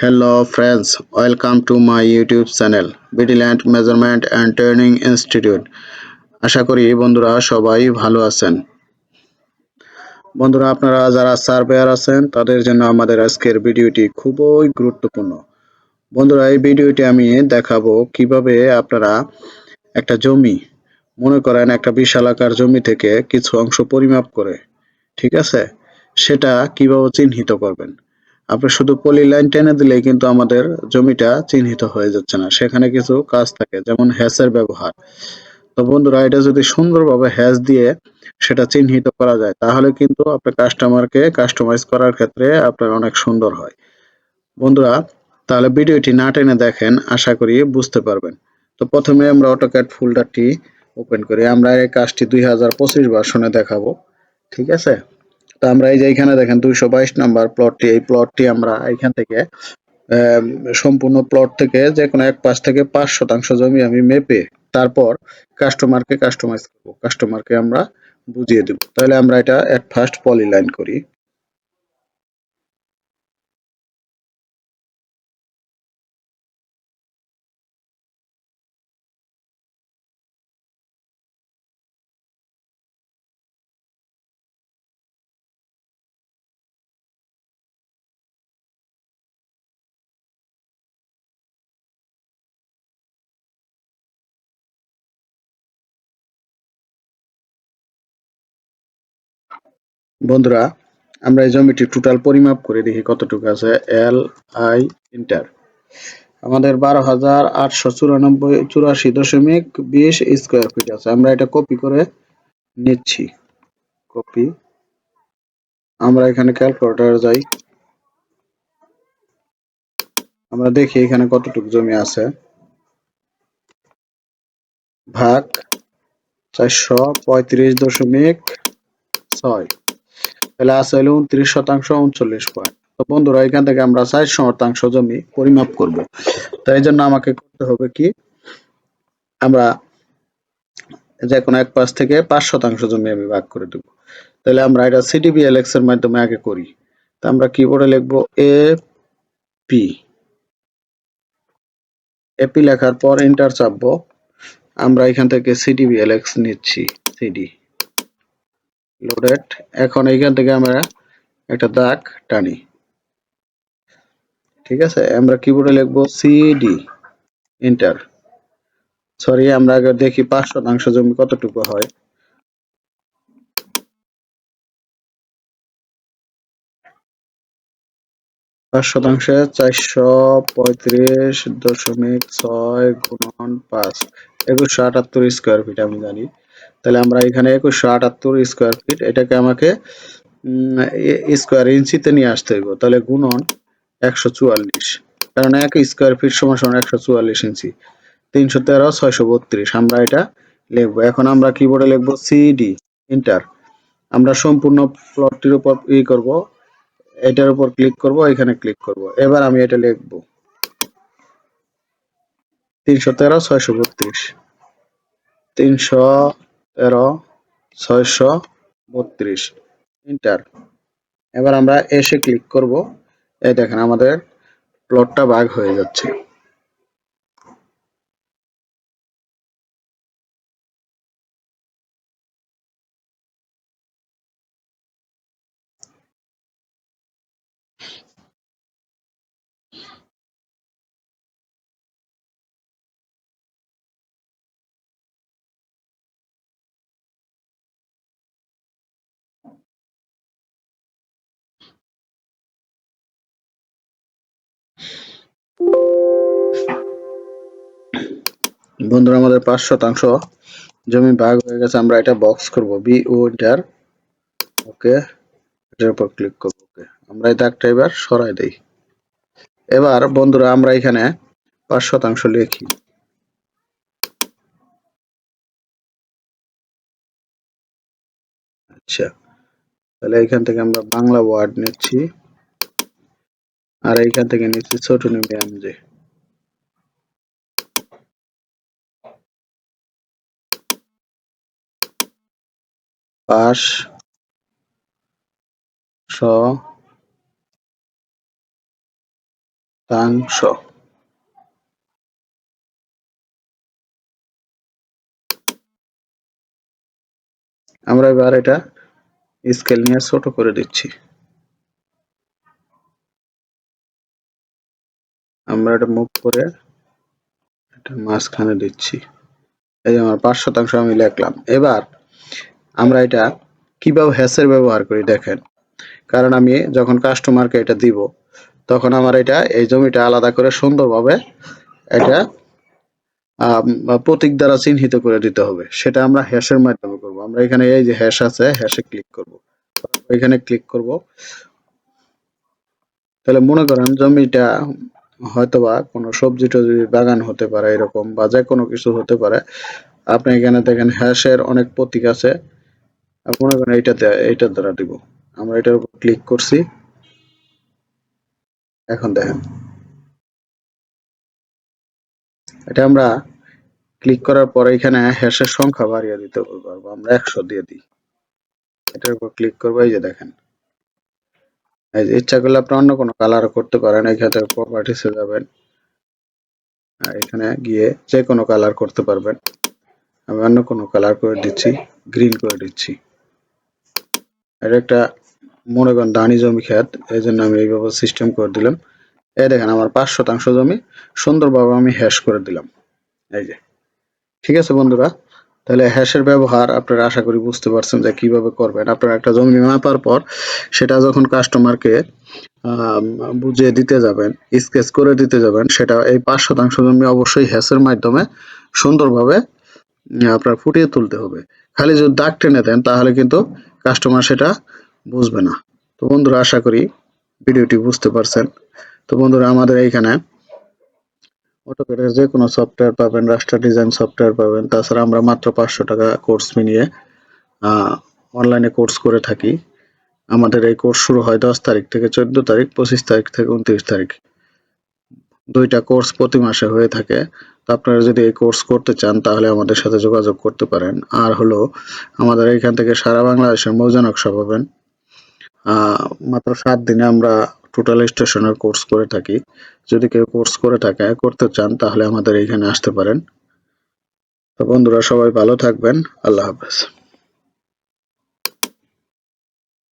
Hello friends, welcome to my YouTube channel BD Measurement and Training Institute. আশা করি বন্ধুরা সবাই ভালো আছেন। বন্ধুরা আপনারা যারা সার্ভেয়ার আছেন তাদের জন্য আমাদের আজকের ভিডিওটি খুবই গুরুত্বপূর্ণ। বন্ধুরা এই ভিডিওটি আমি দেখাবো কিভাবে আপনারা একটা জমি মনে করেন একটা বিশাল আকার জমি থেকে কিছু অংশ পরিমাপ করে ঠিক আছে সেটা কিভাবে চিহ্নিত করবেন। আপনি শুধু পলি লাইন টেনে দিলেই কিন্তু আমাদের জমিটা চিহ্নিত হয়ে যাচ্ছে না, সেখানে কিছু কাজ থাকে যেমন হ্যাসের ব্যবহার। তো বন্ধুরা এটা যদি সুন্দরভাবে হ্যাশ দিয়ে সেটা চিহ্নিত করা যায় তাহলে কিন্তু আপনার কাস্টমারকে কাস্টমাইজ করার ক্ষেত্রে আপনার অনেক সুন্দর হয়। বন্ধুরা তাহলে ভিডিওটি না টেনে দেখেন, আশা করি বুঝতে পারবেন। তো প্রথমে আমরা অটোক্যাড ফোল্ডারটি ওপেন করি। আমরা এই কাজটি 2025 ভার্সনে দেখাবো, ঠিক আছে। তো আমরা এই যে এখানে দেখেন 222 নাম্বার প্লটটি, এই প্লটটি আমরা এখান থেকে সম্পূর্ণ প্লট থেকে যে কোনো এক পাশ থেকে 5% জমি আমি মেপে তারপর কাস্টমারকে কাস্টমাইজ করব, কাস্টমারকে আমরা বুঝিয়ে দেব। তাহলে আমরা এটা এট ফার্স্ট পলি লাইন করি। বন্ধুরা আমরা এই জমিটি টোটাল পরিমাপ করে দেখি কতটুকু আছে। এল আই ইন্টার আমাদের 12,884.20 স্কোয়ার ফিট আছে। আমরা এটা কপি করে নিচ্ছি। কপি, আমরা এখানে ক্যালকুলেটর যাই, আমরা দেখি এখানে কতটুকু জমি আছে। ভাগ 435.6, তাহলে আছে হলো 29%, 39 পয়েন্ট। তো বন্ধুরা এখান থেকে আমরা 60% জমি পরিমাপ করব। তাই জন্য আমাকে করতে হবে কি, আমরা যে কোনো এক পাশ থেকে 5% জমি আমি ভাগ করে দেব। তাহলে আমরা এটা সিডিবিএলএক্স এর মাধ্যমে আগে করি। তো আমরা কিবোর্ডে লিখবো এপি, এপি লেখার পর এন্টার চাপবো। আমরা এখান থেকে সিডিবিএলএক্স নিচ্ছি, সিডি লোডেড। এখন এইখান থেকে আমরা একটা দাগ টানি, ঠিক আছে। আমরা কিবোর্ডে লিখবো সিডি এন্টার। সরি, আমরা আগে দেখি 5% জমি কতটুকু হয়। 5%, 435.6 গুণন 5, 2178 স্কোয়ার ফিট আমি জানি। তাহলে আমরা এখানে 2178 স্কোয়ার ফিট, এটাকে আমাকে স্কোয়ার ইঞ্চিতে নিয়ে আসতে হইব। তাহলে গুণন 144, কারণ 1 স্কোয়ার ফিট সমান সমান 144 ইঞ্চি। 313,632 আমরা এটা লিখবো। এখন আমরা কিবোর্ডে লিখবো সিডি এন্টার। আমরা সম্পূর্ণ প্লটটির উপর করব, এটার উপর ক্লিক করব, এখানে ক্লিক করব। এবার আমি এটা লিখবো 313,632, 313,632 এন্টার। এবার আমরা এসে ক্লিক করব। এই দেখেন আমাদের প্লটটা ভাগ হয়ে যাচ্ছে। বন্ধুরা আমাদের 5% জমি ভাগ হয়ে গেছে। আমরা এটা বক্স করব, বিও এন্টার, ওকে, এটার উপর ক্লিক করব, ওকে। আমরা এই দাগটা এবার সরাই দেই। এবার বন্ধুরা আমরা এখানে 5% লিখি। আচ্ছা, তাহলে এখান থেকে আমরা বাংলা ওয়ার্ড নিচ্ছি, আর এইখান থেকে নিচ্ছি ছোট মিডিয়াম যে। পাশ শ শতাংশ। আমরা এবার এটা স্কেল নিয়ে ছোট করে দিচ্ছি। আমরা এটা মুভ করে এটা মাঝখানে দিচ্ছি। এই যে আমার 5% আমি লিখলাম। এবার আমরা এটা কিভাবে হ্যাশের ব্যবহার করি দেখেন। কারণ আমি যখন কাস্টমারকে এটা দিব তখন আমার এটা এই জমিটা আলাদা করে সুন্দরভাবে এটা প্রতীক দ্বারা চিহ্নিত করে দিতে হবে। সেটা আমরা হ্যাশের মাধ্যমে করব। আমরা এখানে এই যে হ্যাশ আছে, হ্যাশে ক্লিক করব। এখানে ক্লিক করব। তাহলে মনে করেন জমিটা হয়তোবা কোনো সবজি টবজি বাগান হতে পারে এরকম, বা যে কোনো কিছু হতে পারে। আপনি এখানে দেখেন হ্যাশের অনেক প্রতীক আছে। মনে করেন এইটার দ্বারা দিব। আমরা এটার উপর ক্লিক করছি। এখন দেখেন এটা আমরা ক্লিক করার পরে এখানে হ্যাশের সংখ্যা বাড়িয়ে দিতে পারবো। আমরা 100 দিয়ে দিই। এটার উপর ক্লিক করবো। এই যে দেখেন, এই যে ইচ্ছা করলে আপনি অন্য কোনো কালার করতে পারেন। এখানে প্রপার্টিসে যাবেন, আর এখানে গিয়ে যে কোনো কালার করতে পারবেন। আমি অন্য কোনো কালার করে দিচ্ছি, গ্রিন করে দিচ্ছি। এটা একটা মনে করেন ধানি জমি ক্ষেত, এই জন্য আমি এইভাবে সিস্টেম করে দিলাম। এই দেখেন আমার 5% জমি সুন্দরভাবে আমি হ্যাশ করে দিলাম। এই যে ঠিক আছে বন্ধুরা, তাহলে হ্যাশের ব্যবহার আপনারা আশা করি বুঝতে পারছেন যে কিভাবে করবেন। আপনারা একটা জমি মাপার পর সেটা যখন কাস্টমারকে বুঝিয়ে দিতে যাবেন, স্কেচ করে দিতে যাবেন, সেটা এই 5% জমি অবশ্যই হ্যাশের মাধ্যমে সুন্দরভাবে আপনার ফুটিয়ে তুলতে হবে। খালি যদি দাগ টেনে দেন তাহলে কিন্তু কাস্টমার সেটা বুঝবে না। তো বন্ধুরা আশা করি ভিডিওটি বুঝতে পারছেন। তো বন্ধুরা আমাদের এইখানে অটোক্যাডের যে কোনো সফটওয়্যার পাবেন, রাস্টার ডিজাইন সফটওয়্যার পাবেন। তাছাড়া আমরা মাত্র 500 টাকা কোর্স ফি নিয়ে অনলাইনে কোর্স করে থাকি। আমাদের এই কোর্স শুরু হয় 10 তারিখ থেকে 14 তারিখ, 25 তারিখ থেকে 29 তারিখ। 2টা কোর্স প্রতি মাসে হয়ে থাকে। তো আপনারা যদি এই কোর্স করতে চান তাহলে আমাদের সাথে যোগাযোগ করতে পারেন। আর হলো আমাদের এইখান থেকে সারা বাংলাদেশের মৌজা নকশা পাবেন। মাত্র 7 দিনে আমরা টোটাল স্টেশনের কোর্স করে থাকি। যদি কেউ কোর্স করতে চান তাহলে আমাদের এইখানে আসতে পারেন। তো বন্ধুরা সবাই ভালো থাকবেন। আল্লাহ হাফেজ।